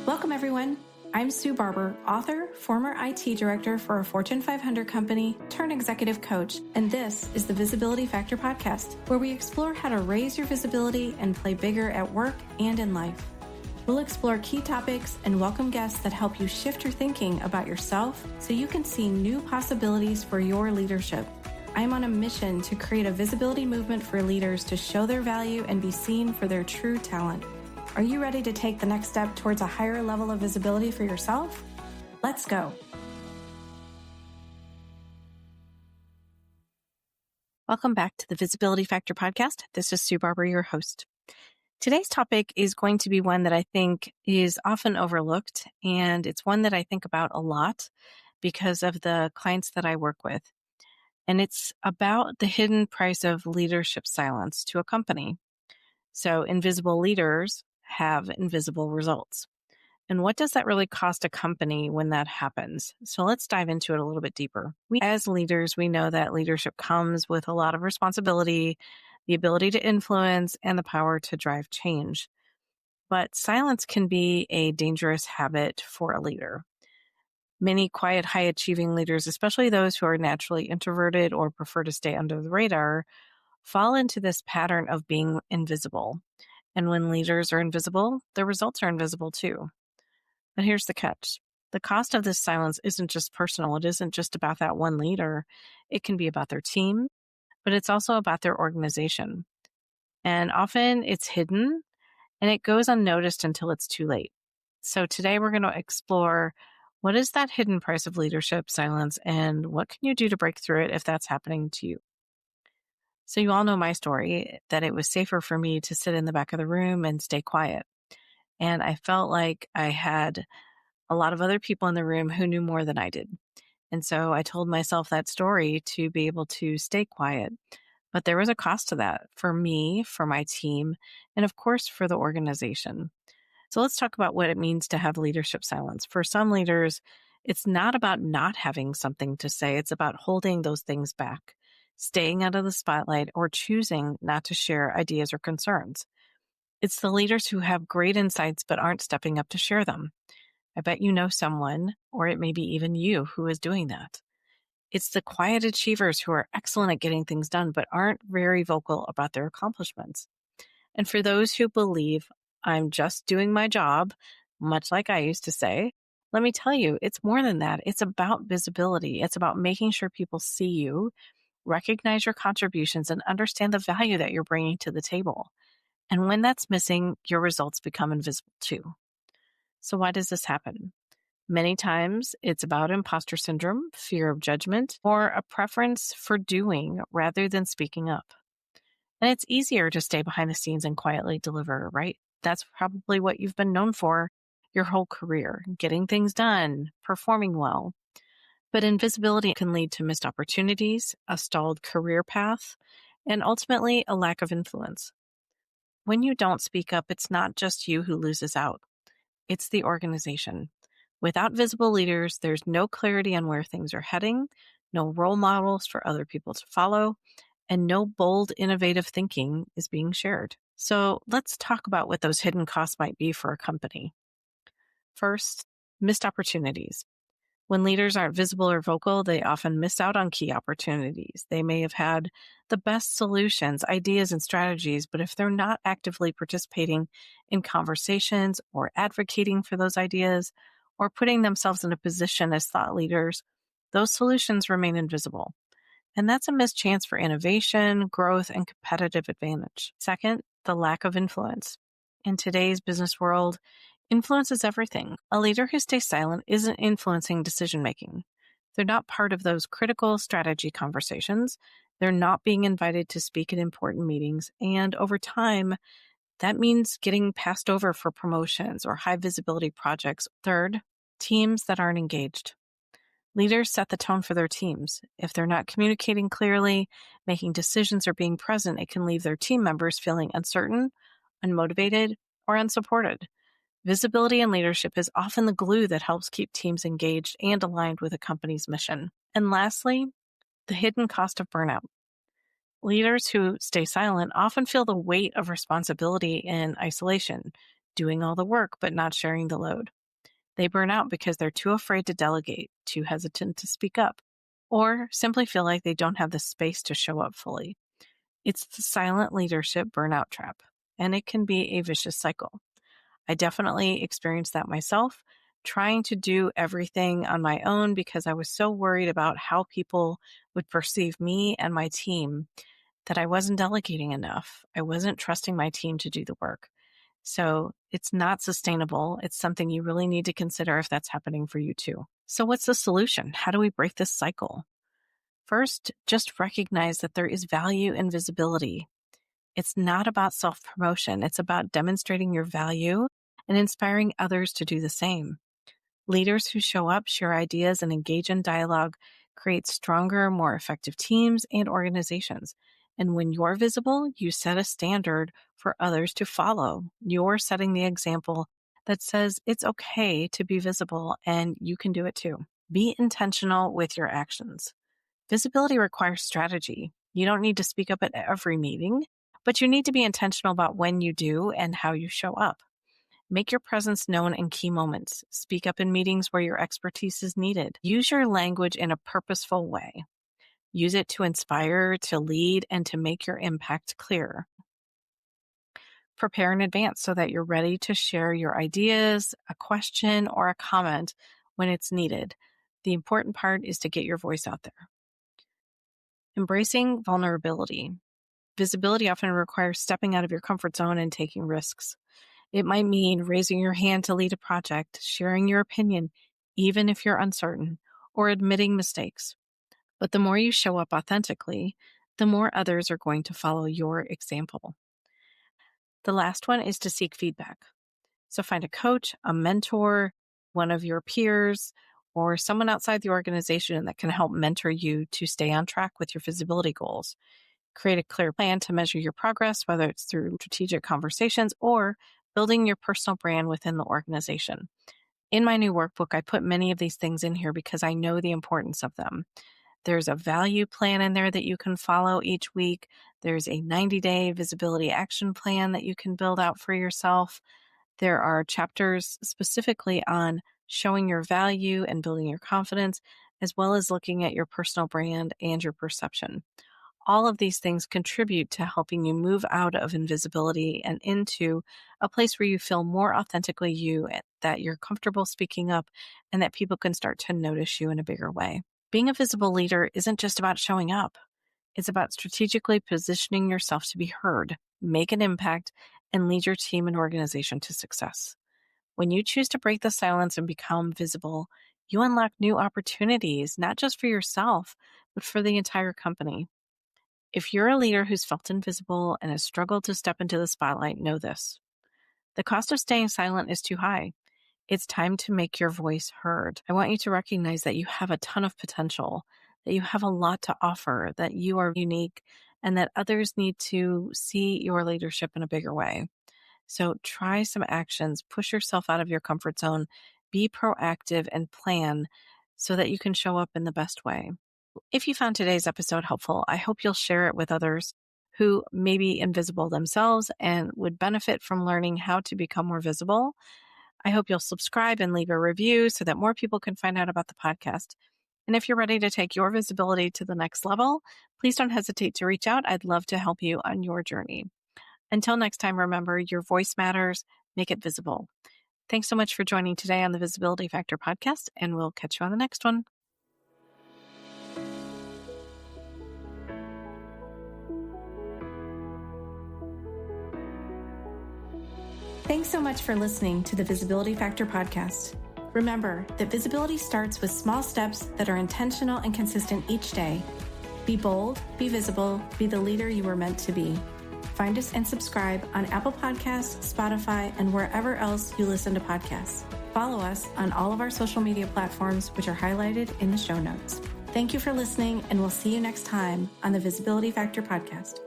Welcome, everyone. I'm Sue Barber, author, former IT director for a Fortune 500 company, turned executive coach, and this is the Visibility Factor podcast, where we explore how to raise your visibility and play bigger at work and in life. We'll explore key topics and welcome guests that help you shift your thinking about yourself so you can see new possibilities for your leadership. I'm on a mission to create a visibility movement for leaders to show their value and be seen for their true talent. Are you ready to take the next step towards a higher level of visibility for yourself? Let's go. Welcome back to the Visibility Factor podcast. This is Sue Barber, your host. Today's topic is going to be one that I think is often overlooked, and it's one that I think about a lot because of the clients that I work with. And it's about the hidden price of leadership silence to a company. So invisible leaders have invisible results. And what does that really cost a company when that happens? So let's dive into it a little bit deeper. As leaders, we know that leadership comes with a lot of responsibility, the ability to influence, and the power to drive change. But silence can be a dangerous habit for a leader. Many quiet, high-achieving leaders, especially those who are naturally introverted or prefer to stay under the radar, fall into this pattern of being invisible. And when leaders are invisible, the results are invisible too. But here's the catch. The cost of this silence isn't just personal. It isn't just about that one leader. It can be about their team, but it's also about their organization. And often it's hidden and it goes unnoticed until it's too late. So today we're going to explore what is that hidden price of leadership silence and what can you do to break through it if that's happening to you? So you all know my story, that it was safer for me to sit in the back of the room and stay quiet. And I felt like I had a lot of other people in the room who knew more than I did. And so I told myself that story to be able to stay quiet. But there was a cost to that for me, for my team, and of course for the organization. So let's talk about what it means to have leadership silence. For some leaders, it's not about not having something to say. It's about holding those things back, staying out of the spotlight, or choosing not to share ideas or concerns. It's the leaders who have great insights but aren't stepping up to share them. I bet you know someone, or it may be even you, who is doing that. It's the quiet achievers who are excellent at getting things done but aren't very vocal about their accomplishments. And for those who believe, I'm just doing my job, much like I used to say, let me tell you, it's more than that. It's about visibility. It's about making sure people see you, recognize your contributions, and understand the value that you're bringing to the table. And when that's missing, your results become invisible too. So why does this happen? Many times it's about imposter syndrome, fear of judgment, or a preference for doing rather than speaking up. And it's easier to stay behind the scenes and quietly deliver, right? That's probably what you've been known for your whole career, getting things done, performing well. But invisibility can lead to missed opportunities, a stalled career path, and ultimately a lack of influence. When you don't speak up, it's not just you who loses out. It's the organization. Without visible leaders, there's no clarity on where things are heading, no role models for other people to follow, and no bold, innovative thinking is being shared. So let's talk about what those hidden costs might be for a company. First, missed opportunities. When leaders aren't visible or vocal, they often miss out on key opportunities. They may have had the best solutions, ideas, and strategies, but if they're not actively participating in conversations or advocating for those ideas or putting themselves in a position as thought leaders, those solutions remain invisible. And that's a missed chance for innovation, growth, and competitive advantage. Second, the lack of influence. In today's business world, influence is everything. A leader who stays silent isn't influencing decision-making. They're not part of those critical strategy conversations. They're not being invited to speak at important meetings. And over time, that means getting passed over for promotions or high visibility projects. Third, teams that aren't engaged. Leaders set the tone for their teams. If they're not communicating clearly, making decisions, or being present, it can leave their team members feeling uncertain, unmotivated, or unsupported. Visibility and leadership is often the glue that helps keep teams engaged and aligned with a company's mission. And lastly, the hidden cost of burnout. Leaders who stay silent often feel the weight of responsibility in isolation, doing all the work but not sharing the load. They burn out because they're too afraid to delegate, too hesitant to speak up, or simply feel like they don't have the space to show up fully. It's the silent leadership burnout trap, and it can be a vicious cycle. I definitely experienced that myself, trying to do everything on my own because I was so worried about how people would perceive me and my team that I wasn't delegating enough. I wasn't trusting my team to do the work. So it's not sustainable. It's something you really need to consider if that's happening for you too. So what's the solution? How do we break this cycle? First, just recognize that there is value in visibility. It's not about self-promotion. It's about demonstrating your value and inspiring others to do the same. Leaders who show up, share ideas, and engage in dialogue create stronger, more effective teams and organizations. And when you're visible, you set a standard for others to follow. You're setting the example that says it's okay to be visible and you can do it too. Be intentional with your actions. Visibility requires strategy. You don't need to speak up at every meeting, but you need to be intentional about when you do and how you show up. Make your presence known in key moments. Speak up in meetings where your expertise is needed. Use your language in a purposeful way. Use it to inspire, to lead, and to make your impact clear. Prepare in advance so that you're ready to share your ideas, a question, or a comment when it's needed. The important part is to get your voice out there. Embracing vulnerability. Visibility often requires stepping out of your comfort zone and taking risks. It might mean raising your hand to lead a project, sharing your opinion, even if you're uncertain, or admitting mistakes. But the more you show up authentically, the more others are going to follow your example. The last one is to seek feedback. So find a coach, a mentor, one of your peers, or someone outside the organization that can help mentor you to stay on track with your visibility goals. Create a clear plan to measure your progress, whether it's through strategic conversations or building your personal brand within the organization. In my new workbook, I put many of these things in here because I know the importance of them. There's a value plan in there that you can follow each week. There's a 90-day visibility action plan that you can build out for yourself. There are chapters specifically on showing your value and building your confidence, as well as looking at your personal brand and your perception. All of these things contribute to helping you move out of invisibility and into a place where you feel more authentically you, that you're comfortable speaking up, and that people can start to notice you in a bigger way. Being a visible leader isn't just about showing up. It's about strategically positioning yourself to be heard, make an impact, and lead your team and organization to success. When you choose to break the silence and become visible, you unlock new opportunities, not just for yourself, but for the entire company. If you're a leader who's felt invisible and has struggled to step into the spotlight, know this. The cost of staying silent is too high. It's time to make your voice heard. I want you to recognize that you have a ton of potential, that you have a lot to offer, that you are unique, and that others need to see your leadership in a bigger way. So try some actions, push yourself out of your comfort zone, be proactive, and plan so that you can show up in the best way. If you found today's episode helpful, I hope you'll share it with others who may be invisible themselves and would benefit from learning how to become more visible. I hope you'll subscribe and leave a review so that more people can find out about the podcast. And if you're ready to take your visibility to the next level, please don't hesitate to reach out. I'd love to help you on your journey. Until next time, remember, your voice matters. Make it visible. Thanks so much for joining today on the Visibility Factor podcast, and we'll catch you on the next one. Thanks so much for listening to the Visibility Factor podcast. Remember that visibility starts with small steps that are intentional and consistent each day. Be bold, be visible, be the leader you were meant to be. Find us and subscribe on Apple Podcasts, Spotify, and wherever else you listen to podcasts. Follow us on all of our social media platforms, which are highlighted in the show notes. Thank you for listening, and we'll see you next time on the Visibility Factor podcast.